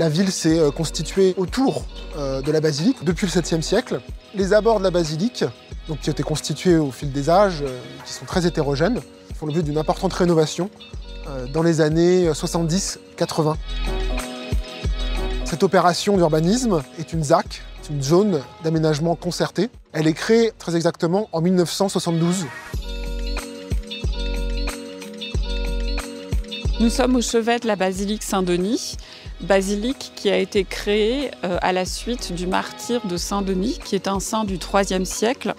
La ville s'est constituée autour de la basilique depuis le 7e siècle. Les abords de la basilique, donc, qui ont été constitués au fil des âges, qui sont très hétérogènes, font l'objet d'une importante rénovation dans les années 70-80. Cette opération d'urbanisme est une ZAC, une zone d'aménagement concerté. Elle est créée très exactement en 1972. Nous sommes au chevet de la basilique Saint-Denis, basilique qui a été créée à la suite du martyre de Saint-Denis, qui est un saint du IIIe siècle,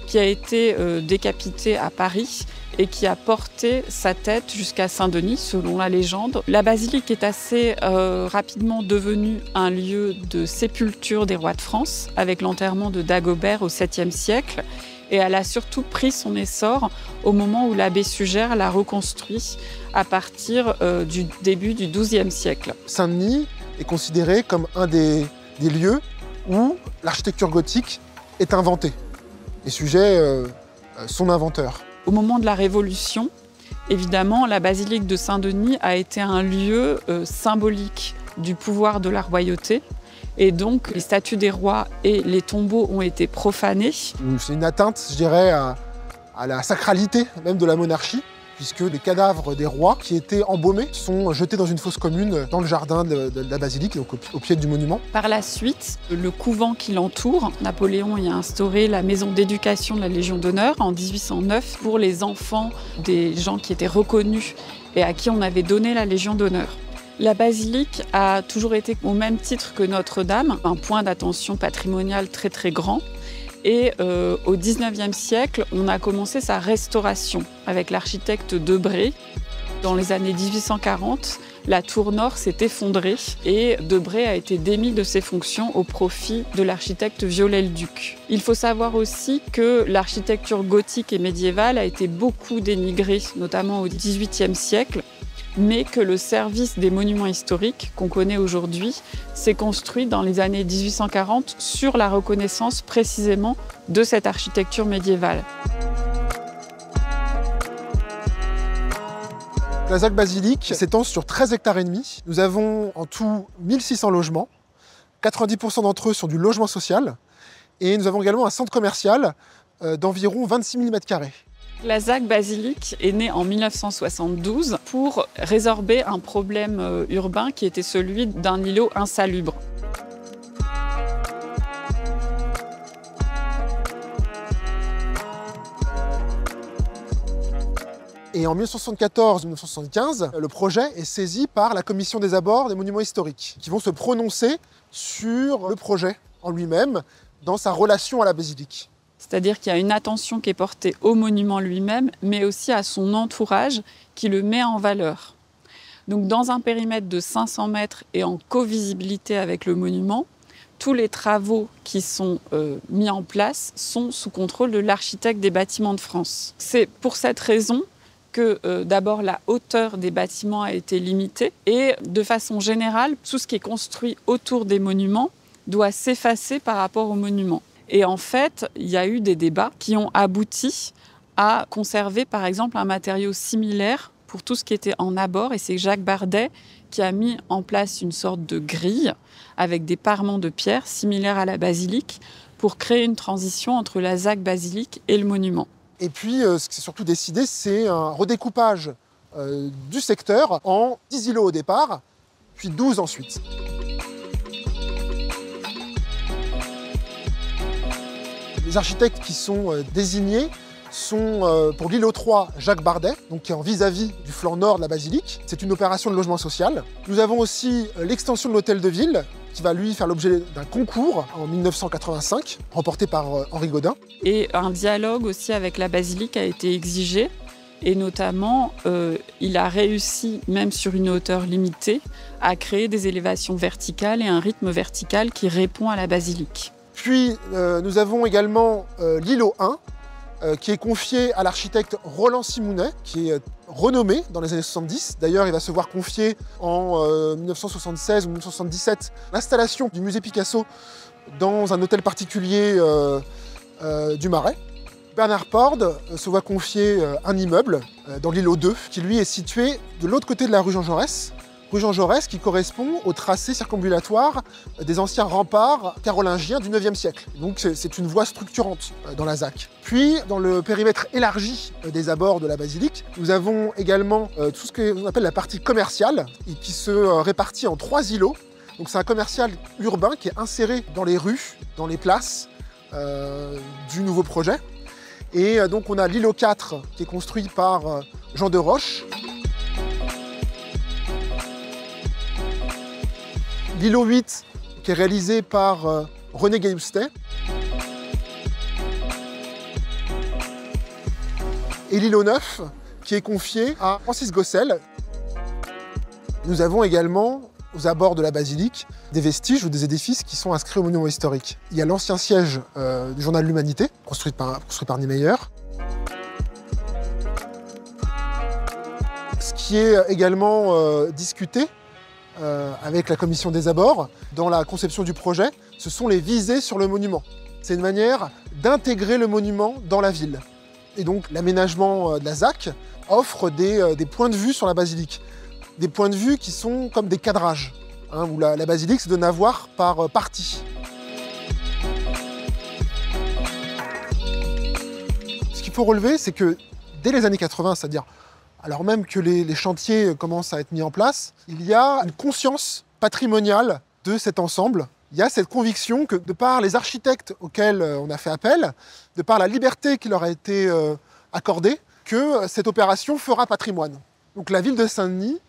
qui a été décapité à Paris et qui a porté sa tête jusqu'à Saint-Denis, selon la légende. La basilique est assez rapidement devenue un lieu de sépulture des rois de France, avec l'enterrement de Dagobert au 7e siècle. Et elle a surtout pris son essor au moment où l'abbé Suger l'a reconstruit à partir du début du XIIe siècle. Saint-Denis est considéré comme un des lieux où l'architecture gothique est inventée. Et Suger, son inventeur. Au moment de la Révolution, évidemment, la basilique de Saint-Denis a été un lieu symbolique du pouvoir de la royauté. Et donc, les statues des rois et les tombeaux ont été profanés. C'est une atteinte, je dirais, à la sacralité même de la monarchie, puisque les cadavres des rois qui étaient embaumés sont jetés dans une fosse commune dans le jardin de la basilique, donc au pied du monument. Par la suite, le couvent qui l'entoure, Napoléon y a instauré la maison d'éducation de la Légion d'honneur en 1809 pour les enfants des gens qui étaient reconnus et à qui on avait donné la Légion d'honneur. La basilique a toujours été, au même titre que Notre-Dame, un point d'attention patrimonial très très grand. Et au XIXe siècle, on a commencé sa restauration avec l'architecte Debré. Dans les années 1840, la tour nord s'est effondrée et Debré a été démis de ses fonctions au profit de l'architecte Viollet-le-Duc. Il faut savoir aussi que l'architecture gothique et médiévale a été beaucoup dénigrée, notamment au XVIIIe siècle, mais que le service des monuments historiques qu'on connaît aujourd'hui s'est construit dans les années 1840 sur la reconnaissance précisément de cette architecture médiévale. La ZAC basilique s'étend sur 13 hectares et demi. Nous avons en tout 1600 logements. 90% d'entre eux sont du logement social. Et nous avons également un centre commercial d'environ 26 000 m². La ZAC basilique est née en 1972 pour résorber un problème urbain qui était celui d'un îlot insalubre. Et en 1974-1975, le projet est saisi par la commission des abords des monuments historiques, qui vont se prononcer sur le projet en lui-même, dans sa relation à la basilique. C'est-à-dire qu'il y a une attention qui est portée au monument lui-même, mais aussi à son entourage qui le met en valeur. Donc dans un périmètre de 500 mètres et en co-visibilité avec le monument, tous les travaux qui sont mis en place sont sous contrôle de l'architecte des bâtiments de France. C'est pour cette raison que d'abord la hauteur des bâtiments a été limitée et de façon générale, tout ce qui est construit autour des monuments doit s'effacer par rapport aux monuments. Et en fait, il y a eu des débats qui ont abouti à conserver, par exemple, un matériau similaire pour tout ce qui était en abord. Et c'est Jacques Bardet qui a mis en place une sorte de grille avec des parements de pierre similaires à la basilique pour créer une transition entre la ZAC basilique et le monument. Et puis, ce qui s'est surtout décidé, c'est un redécoupage du secteur en 10 îlots au départ, puis 12 ensuite. Les architectes qui sont désignés sont pour l'îlot 3, Jacques Bardet, donc qui est en vis-à-vis du flanc nord de la basilique. C'est une opération de logement social. Nous avons aussi l'extension de l'hôtel de ville, qui va lui faire l'objet d'un concours en 1985, remporté par Henri Gaudin. Et un dialogue aussi avec la basilique a été exigé. Et notamment, il a réussi, même sur une hauteur limitée, à créer des élévations verticales et un rythme vertical qui répond à la basilique. Puis nous avons également l'îlot 1, qui est confié à l'architecte Roland Simounet, qui est renommé dans les années 70. D'ailleurs, il va se voir confier en 1976 ou 1977 l'installation du musée Picasso dans un hôtel particulier du Marais. Bernard Porde se voit confier un immeuble dans l'îlot 2, qui lui est situé de l'autre côté de la rue Jean Jaurès, rue Jean Jaurès qui correspond au tracé circambulatoire des anciens remparts carolingiens du IXe siècle. Donc c'est une voie structurante dans la ZAC. Puis, dans le périmètre élargi des abords de la basilique, nous avons également tout ce qu'on appelle la partie commerciale, et qui se répartit en 3 îlots. Donc c'est un commercial urbain qui est inséré dans les rues, dans les places du nouveau projet. Et donc on a l'îlot 4 qui est construit par Jean de Roche. L'îlot 8 qui est réalisé par René Gailloustet. Et l'îlot 9 qui est confié à Francis Gossel. Nous avons également, aux abords de la basilique, des vestiges ou des édifices qui sont inscrits au monument historique. Il y a l'ancien siège du journal L'Humanité, construit par Niemeyer. Ce qui est également discuté avec la commission des abords dans la conception du projet, ce sont les visées sur le monument. C'est une manière d'intégrer le monument dans la ville. Et donc l'aménagement de la ZAC offre des points de vue sur la basilique. Des points de vue qui sont comme des cadrages, où la basilique se donne à voir par partie. Ce qu'il faut relever, c'est que dès les années 80, c'est-à-dire alors même que les chantiers commencent à être mis en place, il y a une conscience patrimoniale de cet ensemble. Il y a cette conviction que, de par les architectes auxquels on a fait appel, de par la liberté qui leur a été accordée, que cette opération fera patrimoine. Donc la ville de Saint-Denis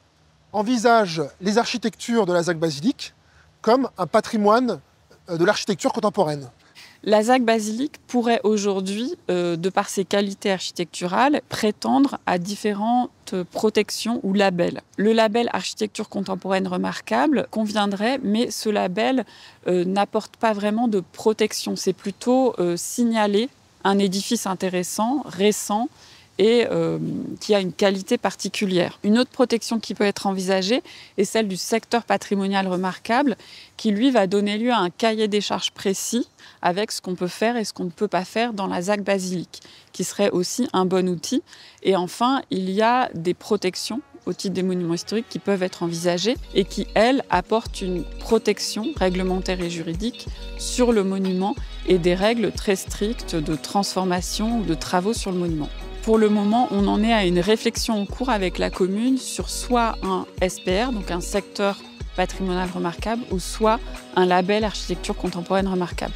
envisage les architectures de la ZAC basilique comme un patrimoine de l'architecture contemporaine. La ZAC basilique pourrait aujourd'hui, de par ses qualités architecturales, prétendre à différentes protections ou labels. Le label architecture contemporaine remarquable conviendrait, mais ce label n'apporte pas vraiment de protection. C'est plutôt signaler un édifice intéressant, récent, et qui a une qualité particulière. Une autre protection qui peut être envisagée est celle du secteur patrimonial remarquable, qui lui va donner lieu à un cahier des charges précis avec ce qu'on peut faire et ce qu'on ne peut pas faire dans la ZAC basilique, qui serait aussi un bon outil. Et enfin, il y a des protections au titre des monuments historiques qui peuvent être envisagées et qui, elles, apportent une protection réglementaire et juridique sur le monument et des règles très strictes de transformation ou de travaux sur le monument. Pour le moment, on en est à une réflexion en cours avec la commune sur soit un SPR, donc un secteur patrimonial remarquable, ou soit un label architecture contemporaine remarquable.